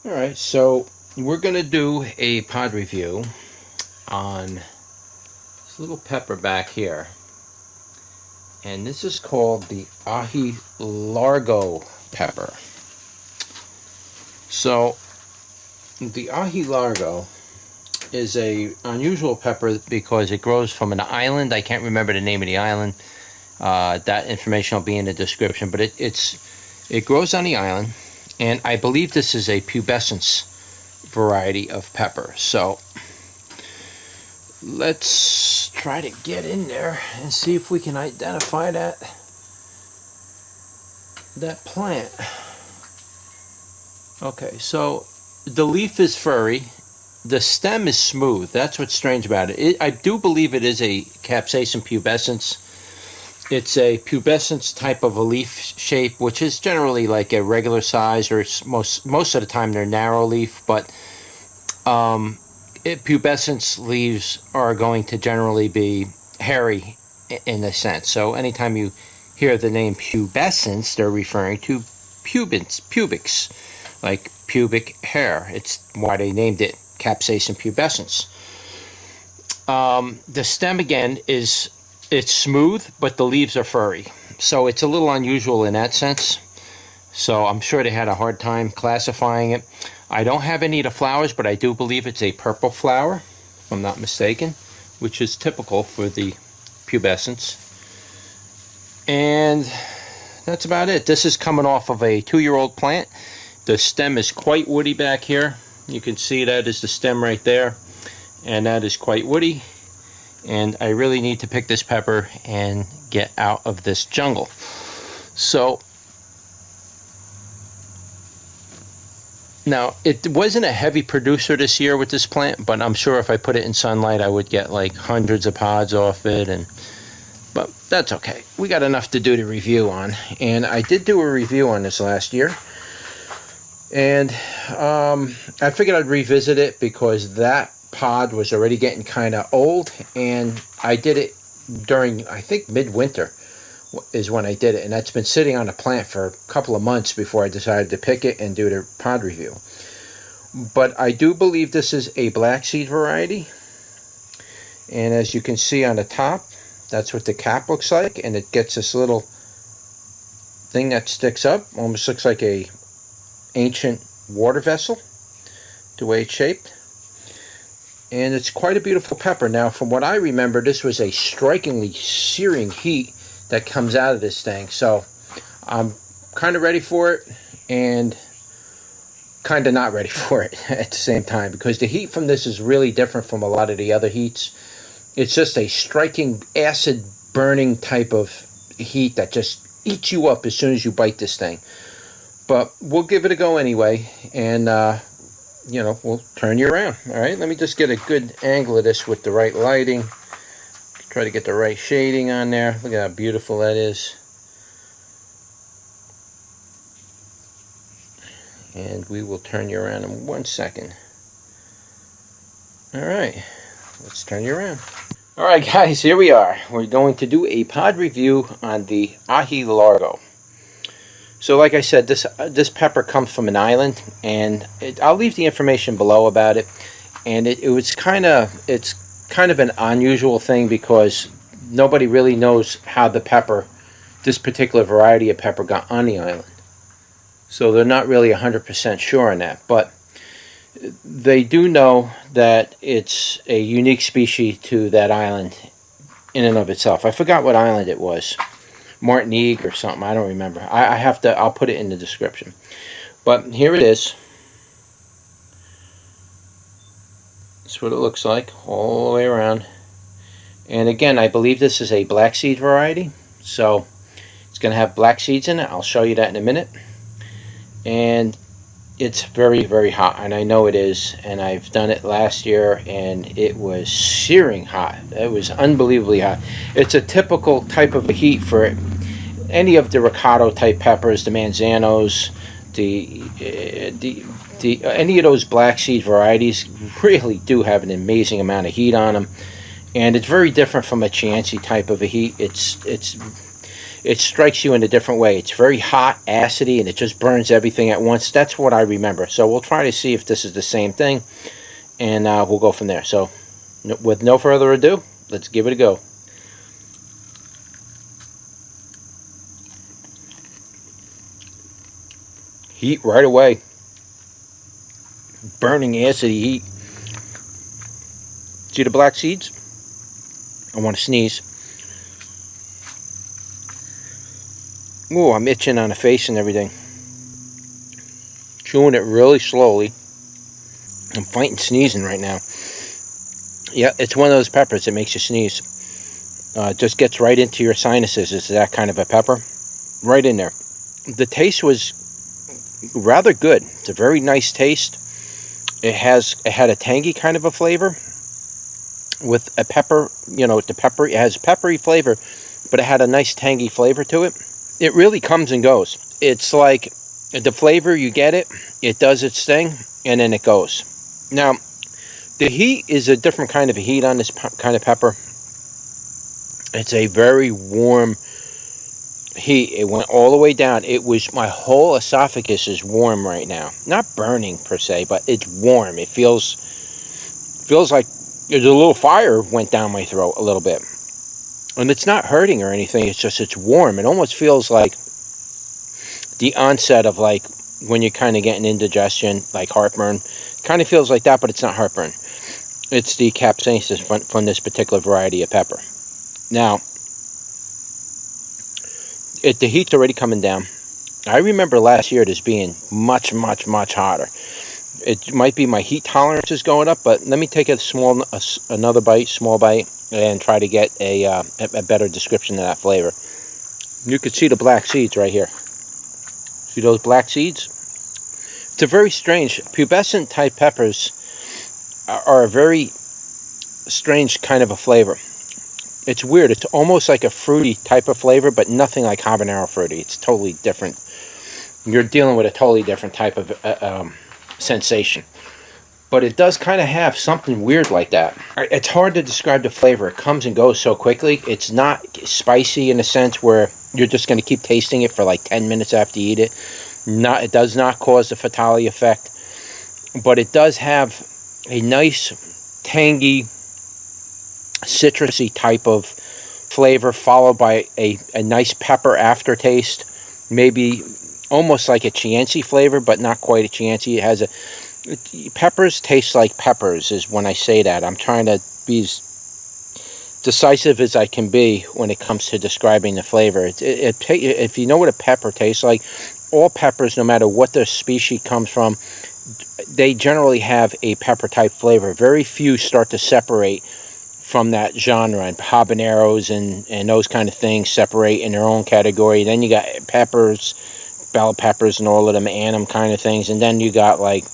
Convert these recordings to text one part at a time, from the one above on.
Alright, so we're going to do a pod review on this little pepper back here. And this is called the Aji Largo Pepper. So, the Aji Largo is a unusual pepper because it grows from an island. I can't remember the name of the island. That information will be in the description. But it grows on the island. And I believe this is a pubescens variety of pepper. So let's try to get in there and see if we can identify that plant. Okay, so the leaf is furry. The stem is smooth. That's what's strange about it. I do believe it is a Capsicum pubescens. It's a pubescence type of a leaf shape, which is generally like a regular size, or most of the time they're narrow leaf, but pubescence leaves are going to generally be hairy in a sense. So anytime you hear the name pubescence, they're referring to pubics, like pubic hair. It's why they named it Capsicum pubescens. The stem again it's smooth, but the leaves are furry. So it's a little unusual in that sense. So I'm sure they had a hard time classifying it. I don't have any of the flowers, but I do believe it's a purple flower, if I'm not mistaken, which is typical for the pubescence. And that's about it. This is coming off of a 2-year-old plant. The stem is quite woody back here. You can see that is the stem right there. And that is quite woody. And I really need to pick this pepper and get out of this jungle. So now it wasn't a heavy producer this year with this plant, but I'm sure if I put it in sunlight I would get like hundreds of pods off it, but that's okay. We got enough to do the review on, and I did do a review on this last year, and I figured I'd revisit it because that pod was already getting kind of old, and I did it during, I think, midwinter is when I did it, and that's been sitting on a plant for a couple of months before I decided to pick it and do the pod review. But I do believe this is a black seed variety, and as you can see on the top, that's what the cap looks like, and it gets this little thing that sticks up, almost looks like a ancient water vessel the way it's shaped. And it's quite a beautiful pepper. Now, from what I remember, this was a strikingly searing heat that comes out of this thing. So I'm kind of ready for it and kind of not ready for it at the same time, because the heat from this is really different from a lot of the other heats. It's just a striking acid burning type of heat that just eats you up as soon as you bite this thing. But we'll give it a go anyway, and we'll turn you around. All right, let me just get a good angle of this with the right lighting. Try to get the right shading on there. Look at how beautiful that is. And we will turn you around in 1 second. All right, let's turn you around. All right, guys, here we are. We're going to do a pod review on the Aji Largo. So like I said, this pepper comes from an island, and I'll leave the information below about it. And it's kind of an unusual thing because nobody really knows how this particular variety of pepper got on the island. So they're not really 100% sure on that, but they do know that it's a unique species to that island in and of itself. I forgot what island it was. Martinique or something, I don't remember. I'll put it in the description. But here it is. That's what it looks like all the way around. And again, I believe this is a black seed variety. So it's going to have black seeds in it. I'll show you that in a minute. And it's very, very hot, and I know it is, and I've done it last year, and it was searing hot. It was unbelievably hot. It's a typical type of heat for any of the Racoto type peppers, the Manzanos, any of those black seed varieties really do have an amazing amount of heat on them, and it's very different from a Chianti type of a heat. It's it strikes you in a different way. It's very hot, acidy, and it just burns everything at once. That's what I remember. So we'll try to see if this is the same thing, and we'll go from there. So with no further ado, let's give it a go. Heat right away. Burning acidy heat. See the black seeds? I want to sneeze. Ooh, I'm itching on the face and everything. Chewing it really slowly. I'm fighting sneezing right now. Yeah, it's one of those peppers that makes you sneeze. Just gets right into your sinuses. It's that kind of a pepper. Right in there. The taste was rather good. It's a very nice taste. It had a tangy kind of a flavor with a pepper, the pepper. It has a peppery flavor, but it had a nice tangy flavor to it. It really comes and goes. It's like the flavor, you get it, it does its thing, and then it goes. Now, the heat is a different kind of a heat on this kind of pepper. It's a very warm heat. It went all the way down. My whole esophagus is warm right now. Not burning per se, but it's warm. It feels like there's a little fire went down my throat a little bit. And it's not hurting or anything. It's warm. It almost feels like the onset of like when you're kind of getting indigestion, like heartburn. Kind of feels like that, but it's not heartburn. It's the capsaicin from this particular variety of pepper. Now, the heat's already coming down. I remember last year this being much, much, much hotter. It might be my heat tolerance is going up, but let me take another bite, small bite, and try to get a better description of that flavor. You can see the black seeds right here. See those black seeds? It's a very strange, pubescent type peppers are a very strange kind of a flavor. It's weird. It's almost like a fruity type of flavor, but nothing like habanero fruity. It's totally different. You're dealing with a totally different type of sensation. But it does kind of have something weird like that. It's hard to describe the flavor. It comes and goes so quickly. It's not spicy in a sense where you're just going to keep tasting it for like 10 minutes after you eat it. It does not cause the fatality effect. But it does have a nice, tangy, citrusy type of flavor followed by a nice pepper aftertaste. Maybe almost like a Chianti flavor, but not quite a Chianti. It has peppers taste like peppers is when I say that. I'm trying to be as decisive as I can be when it comes to describing the flavor. If you know what a pepper tastes like, all peppers, no matter what the species comes from, they generally have a pepper type flavor. Very few start to separate from that genre, and habaneros and those kind of things separate in their own category. Then you got peppers, bell peppers and all of them, annum kind of things, and then you got like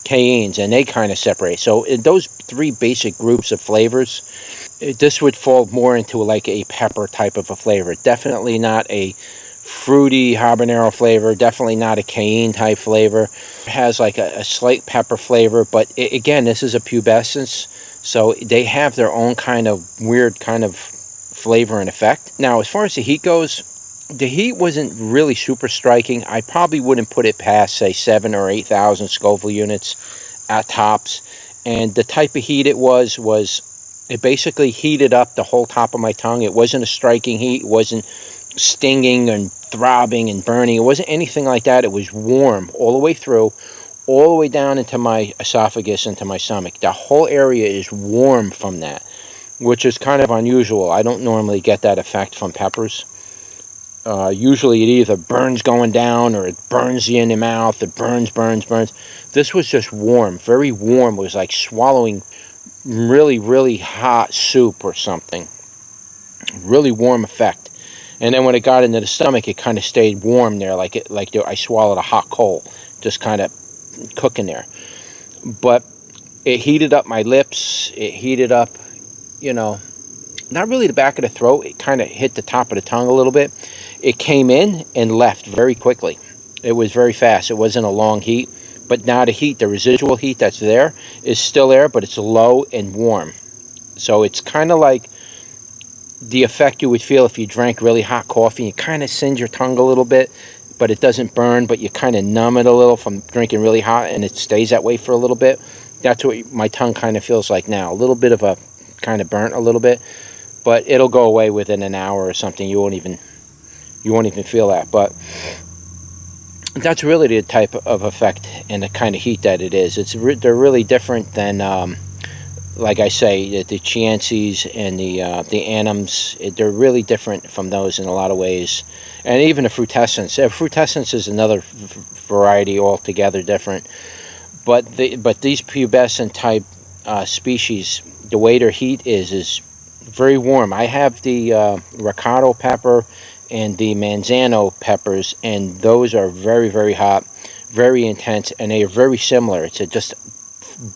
cayennes, and they kind of separate. So in those three basic groups of flavors, this would fall more into like a pepper type of a flavor. Definitely not a fruity habanero flavor, definitely not a cayenne type flavor. It has like a slight pepper flavor, but again, this is a pubescens, so they have their own kind of weird kind of flavor and effect. Now, as far as the heat goes, the heat wasn't really super striking. I probably wouldn't put it past, say, 7,000 or 8,000 Scoville units at tops. And the type of heat it was it basically heated up the whole top of my tongue. It wasn't a striking heat. It wasn't stinging and throbbing and burning. It wasn't anything like that. It was warm all the way through, all the way down into my esophagus, into my stomach. The whole area is warm from that, which is kind of unusual. I don't normally get that effect from peppers. Usually it either burns going down or it burns you in the mouth. It burns. This was just warm, very warm. It was like swallowing really, really hot soup or something. Really warm effect. And then when it got into the stomach, it kind of stayed warm there, like I swallowed a hot coal, just kind of cooking there. But it heated up my lips. It heated up, not really the back of the throat. It kind of hit the top of the tongue a little bit. It came in and left very quickly. It was very fast. It wasn't a long heat. But now the heat, the residual heat that's there, is still there, but it's low and warm. So it's kind of like the effect you would feel if you drank really hot coffee. You kind of singe your tongue a little bit, but it doesn't burn, but you kind of numb it a little from drinking really hot, and it stays that way for a little bit. That's what my tongue kind of feels like now. A little bit of a kind of burnt a little bit, but it'll go away within an hour or something. You won't even feel that. But that's really the type of effect and the kind of heat that it is. They're really different than, like I say, the Chiantis and the Anums. They're really different from those in a lot of ways. And even the Frutescens. Frutescens is another variety altogether different. But these pubescent type species, the way their heat is very warm. I have the Racoto pepper and the Manzano peppers, and those are very, very hot, very intense, and they are very similar. It's just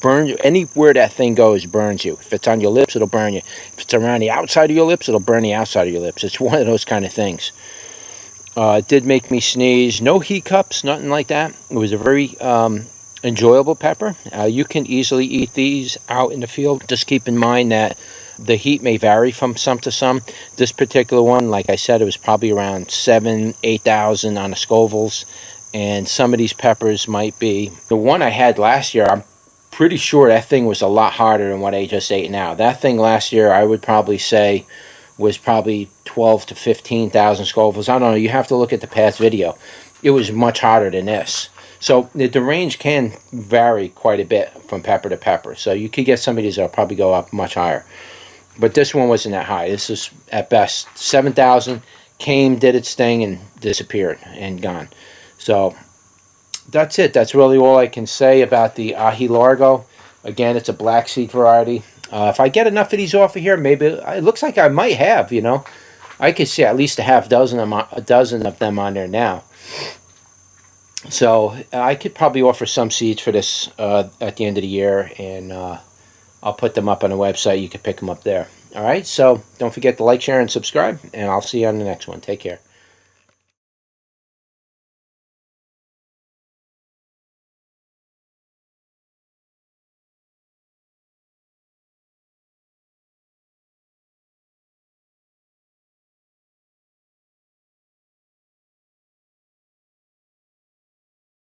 burn you. Anywhere that thing goes burns you. If it's on your lips, it'll burn you. If it's around the outside of your lips, it'll burn the outside of your lips. It's one of those kind of things. It did make me sneeze. No hiccups, nothing like that. It was a very enjoyable pepper. You can easily eat these out in the field. Just keep in mind that the heat may vary from some to some. This particular one, like I said, it was probably around 8,000 on the Scovilles, and some of these peppers might be. The one I had last year, I'm pretty sure that thing was a lot harder than what I just ate now. That thing last year, I would probably say, was probably 12 to 15,000 Scovilles. I don't know. You have to look at the past video. It was much hotter than this. So the range can vary quite a bit from pepper to pepper. So you could get some of these that'll probably go up much higher. But this one wasn't that high. This is at best 7,000. Came, did its thing, and disappeared and gone. So that's it. That's really all I can say about the Aji Largo. Again, it's a black seed variety. If I get enough of these off of here, maybe it looks like I might have. You know, I could see at least a dozen of them on there now. So I could probably offer some seeds for this at the end of the year, and I'll put them up on the website. You can pick them up there. All right, so don't forget to like, share, and subscribe, and I'll see you on the next one. Take care.